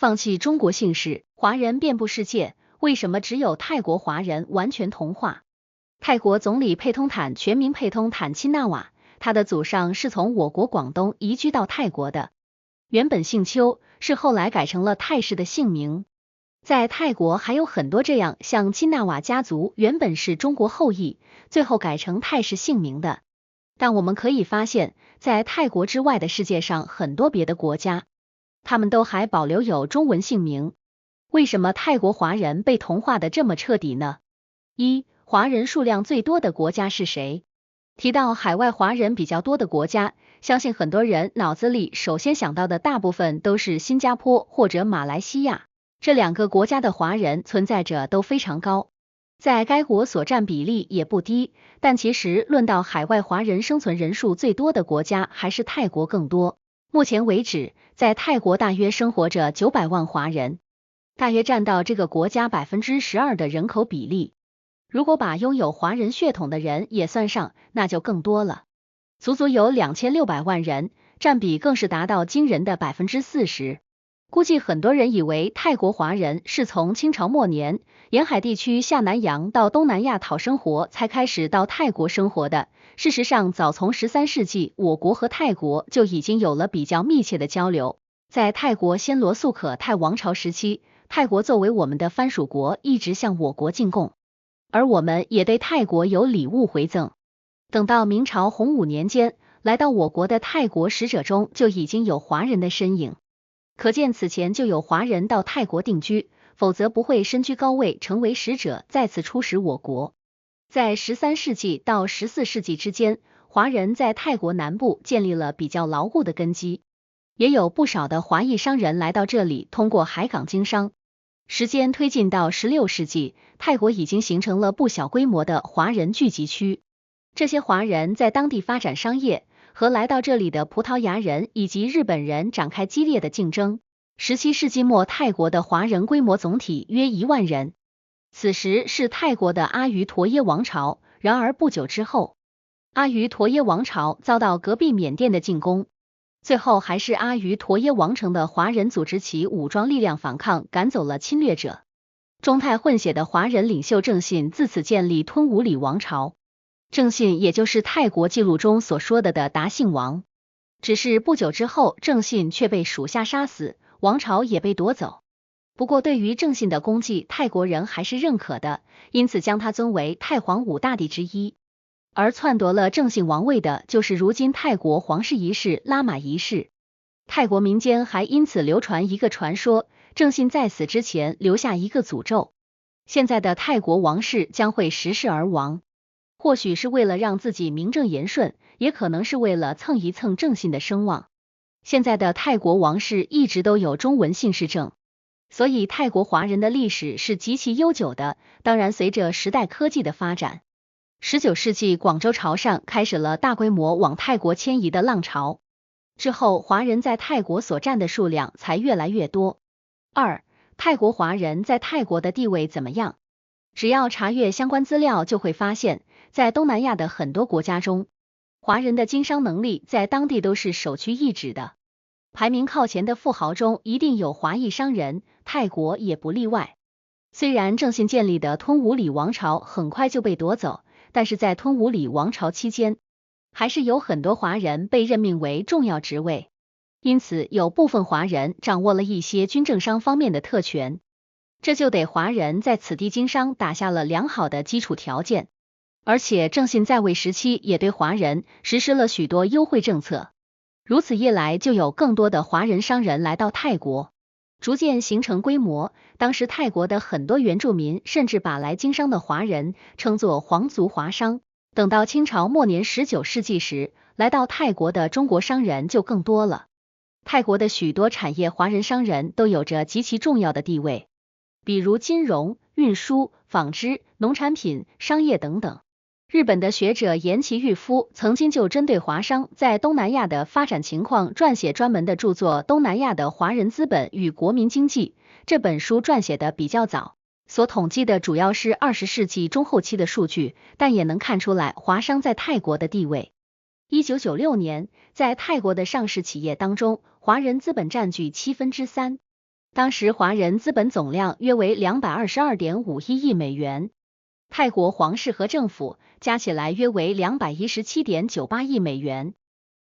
放弃中国姓氏，华人遍布世界，为什么只有泰国华人完全同化？泰国总理佩通坦全名佩通坦钦纳瓦，他的祖上是从我国广东移居到泰国的，原本姓邱，是后来改成了泰氏的姓名。在泰国还有很多这样像钦纳瓦家族原本是中国后裔，最后改成泰氏姓名的。但我们可以发现，在泰国之外的世界上很多别的国家，他们都还保留有中文姓名。为什么泰国华人被同化的这么彻底呢？一、华人数量最多的国家是谁？提到海外华人比较多的国家，相信很多人脑子里首先想到的大部分都是新加坡或者马来西亚，这两个国家的华人存在着都非常高，在该国所占比例也不低，但其实论到海外华人生存人数最多的国家还是泰国更多。目前为止，在泰国大约生活着900万华人，大约占到这个国家12%的人口比例。如果把拥有华人血统的人也算上，那就更多了，足足有2600万人，占比更是达到惊人的40%。估计很多人以为泰国华人是从清朝末年沿海地区下南洋到东南亚讨生活才开始到泰国生活的，事实上早从13世纪，我国和泰国就已经有了比较密切的交流。在泰国暹罗素可泰王朝时期，泰国作为我们的藩属国，一直向我国进贡，而我们也对泰国有礼物回赠。等到明朝洪武年间，来到我国的泰国使者中就已经有华人的身影，可见此前就有华人到泰国定居，否则不会身居高位成为使者再次出使我国。在13世纪到14世纪之间，华人在泰国南部建立了比较牢固的根基，也有不少的华裔商人来到这里通过海港经商。时间推进到16世纪，泰国已经形成了不小规模的华人聚集区，这些华人在当地发展商业，和来到这里的葡萄牙人以及日本人展开激烈的竞争。17世纪末，泰国的华人规模总体约1万人，此时是泰国的阿瑜陀耶王朝。然而不久之后，阿瑜陀耶王朝遭到隔壁缅甸的进攻，最后还是阿瑜陀耶王城的华人组织起武装力量反抗，赶走了侵略者。中泰混血的华人领袖郑信自此建立吞武里王朝，郑信也就是泰国记录中所说的达信王。只是不久之后，郑信却被属下杀死，王朝也被夺走。不过对于郑信的功绩，泰国人还是认可的，因此将他尊为太皇5大帝之一。而篡夺了郑信王位的就是如今泰国皇室一世拉玛一世。泰国民间还因此流传一个传说，郑信在死之前留下一个诅咒，现在的泰国王室将会食世而亡。或许是为了让自己名正言顺，也可能是为了蹭一蹭郑信的声望。现在的泰国王室一直都有中文姓氏证，所以泰国华人的历史是极其悠久的。当然随着时代科技的发展，19世纪广州潮汕开始了大规模往泰国迁移的浪潮，之后华人在泰国所占的数量才越来越多。2. 泰国华人在泰国的地位怎么样？只要查阅相关资料就会发现，在东南亚的很多国家中，华人的经商能力在当地都是首屈一指的，排名靠前的富豪中一定有华裔商人，泰国也不例外。虽然郑信建立的吞武里王朝很快就被夺走，但是在吞武里王朝期间，还是有很多华人被任命为重要职位，因此有部分华人掌握了一些军政商方面的特权，这就给华人在此地经商打下了良好的基础条件。而且郑信在位时期也对华人实施了许多优惠政策，如此一来就有更多的华人商人来到泰国，逐渐形成规模。当时泰国的很多原住民甚至把来经商的华人称作皇族华商。等到清朝末年19世纪时，来到泰国的中国商人就更多了。泰国的许多产业华人商人都有着极其重要的地位，比如金融、运输、纺织、农产品、商业等等。日本的学者岩崎裕夫曾经就针对华商在东南亚的发展情况撰写专门的著作《东南亚的华人资本与国民经济》，这本书撰写的比较早，所统计的主要是20世纪中后期的数据，但也能看出来华商在泰国的地位。1996年，在泰国的上市企业当中，华人资本占据3/7。当时华人资本总量约为222.51亿美元，泰国皇室和政府加起来约为217.98亿美元，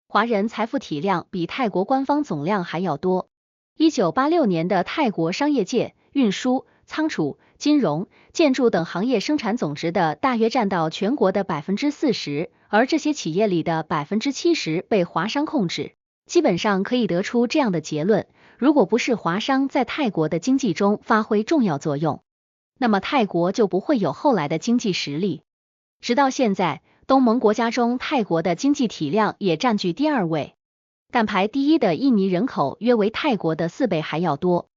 华人财富体量比泰国官方总量还要多。1986年的泰国商业界、运输、仓储、金融、建筑等行业生产总值的大约占到全国的40%，而这些企业里的70%被华商控制。基本上可以得出这样的结论，如果不是华商在泰国的经济中发挥重要作用，那么泰国就不会有后来的经济实力。直到现在，东盟国家中泰国的经济体量也占据第2位，但排第1的印尼人口约为泰国的4倍还要多。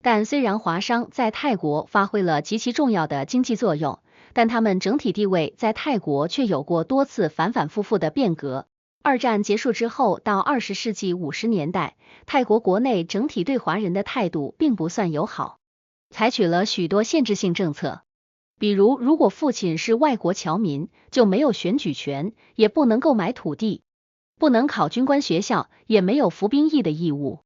但虽然华商在泰国发挥了极其重要的经济作用，但他们整体地位在泰国却有过多次反反复复的变革。二战结束之后到20世纪50年代，泰国国内整体对华人的态度并不算友好，采取了许多限制性政策，比如如果父亲是外国侨民，就没有选举权，也不能购买土地，不能考军官学校，也没有服兵役的义务，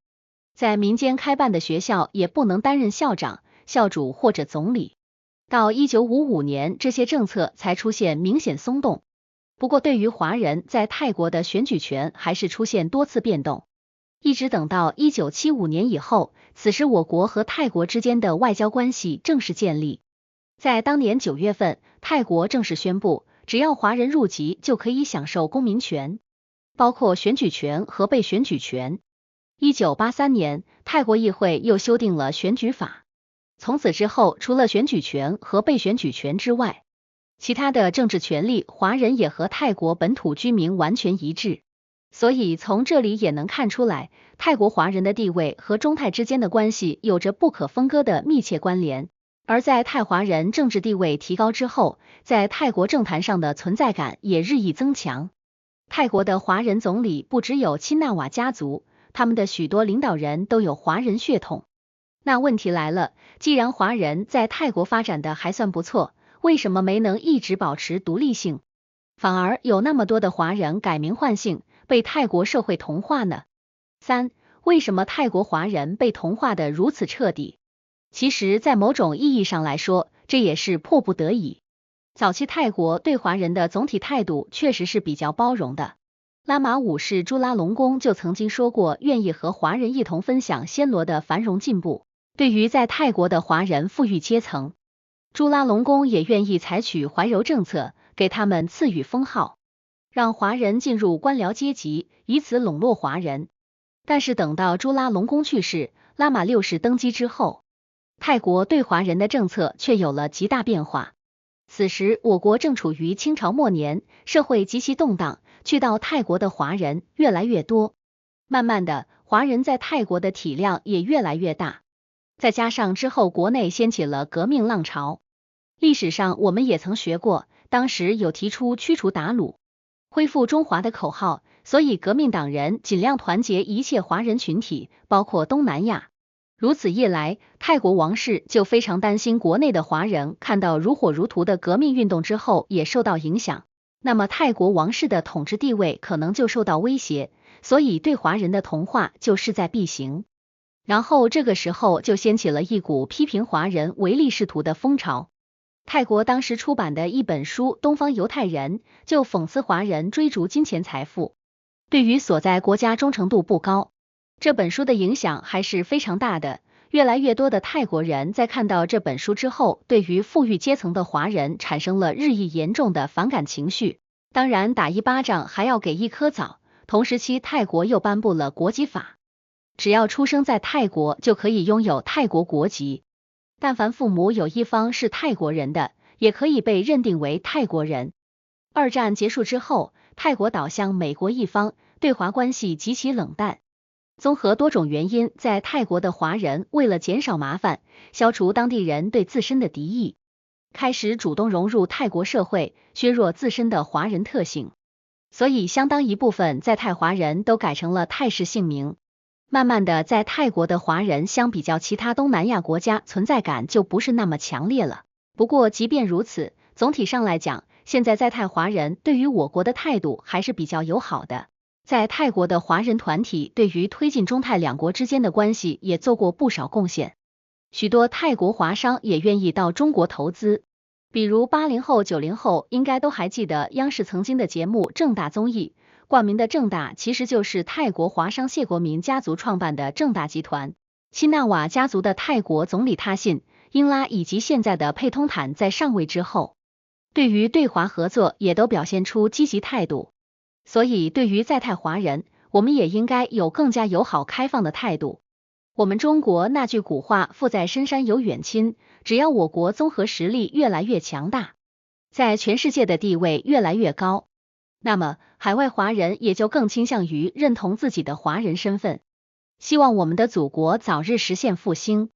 在民间开办的学校也不能担任校长、校主或者总理。到1955年，这些政策才出现明显松动。不过对于华人在泰国的选举权还是出现多次变动，一直等到1975年以后，此时我国和泰国之间的外交关系正式建立。在当年9月份，泰国正式宣布，只要华人入籍就可以享受公民权，包括选举权和被选举权。1983年，泰国议会又修订了选举法，从此之后，除了选举权和被选举权之外，其他的政治权利，华人也和泰国本土居民完全一致。所以从这里也能看出来，泰国华人的地位和中泰之间的关系有着不可分割的密切关联。而在泰华人政治地位提高之后，在泰国政坛上的存在感也日益增强。泰国的华人总理不只有钦纳瓦家族，他们的许多领导人都有华人血统。那问题来了，既然华人在泰国发展的还算不错，为什么没能一直保持独立性，反而有那么多的华人改名换姓，被泰国社会同化呢？3. 为什么泰国华人被同化的如此彻底？其实在某种意义上来说，这也是迫不得已。早期泰国对华人的总体态度确实是比较包容的。拉玛五世朱拉隆功就曾经说过，愿意和华人一同分享暹罗的繁荣进步。对于在泰国的华人富裕阶层，朱拉隆功也愿意采取怀柔政策，给他们赐予封号，让华人进入官僚阶级，以此笼络华人。但是等到朱拉隆功去世，拉玛六世登基之后，泰国对华人的政策却有了极大变化。此时我国正处于清朝末年，社会极其动荡，去到泰国的华人越来越多，慢慢的，华人在泰国的体量也越来越大。再加上之后国内掀起了革命浪潮，历史上我们也曾学过，当时有提出驱除鞑虏、恢复中华的口号，所以革命党人尽量团结一切华人群体，包括东南亚。如此一来，泰国王室就非常担心国内的华人看到如火如荼的革命运动之后也受到影响，那么泰国王室的统治地位可能就受到威胁，所以对华人的同化就势在必行。然后这个时候就掀起了一股批评华人唯利是图的风潮。泰国当时出版的一本书《东方犹太人》就讽刺华人追逐金钱财富，对于所在国家忠诚度不高。这本书的影响还是非常大的，越来越多的泰国人在看到这本书之后，对于富裕阶层的华人产生了日益严重的反感情绪。当然，打一巴掌还要给一颗枣。同时期泰国又颁布了国籍法，只要出生在泰国就可以拥有泰国国籍，但凡父母有一方是泰国人的，也可以被认定为泰国人。二战结束之后，泰国倒向美国一方，对华关系极其冷淡。综合多种原因，在泰国的华人为了减少麻烦，消除当地人对自身的敌意，开始主动融入泰国社会，削弱自身的华人特性。所以相当一部分在泰华人都改成了泰式姓名。慢慢的，在泰国的华人相比较其他东南亚国家存在感就不是那么强烈了。不过即便如此，总体上来讲，现在在泰华人对于我国的态度还是比较友好的。在泰国的华人团体对于推进中泰两国之间的关系也做过不少贡献，许多泰国华商也愿意到中国投资。比如80后、90后应该都还记得央视曾经的节目正大综艺，冠名的正大其实就是泰国华商谢国民家族创办的正大集团。钦纳瓦家族的泰国总理他信、英拉以及现在的佩通坦在上位之后，对于对华合作也都表现出积极态度。所以对于在泰华人，我们也应该有更加友好开放的态度。我们中国那句古话富在深山有远亲，只要我国综合实力越来越强大，在全世界的地位越来越高，那么海外华人也就更倾向于认同自己的华人身份。希望我们的祖国早日实现复兴。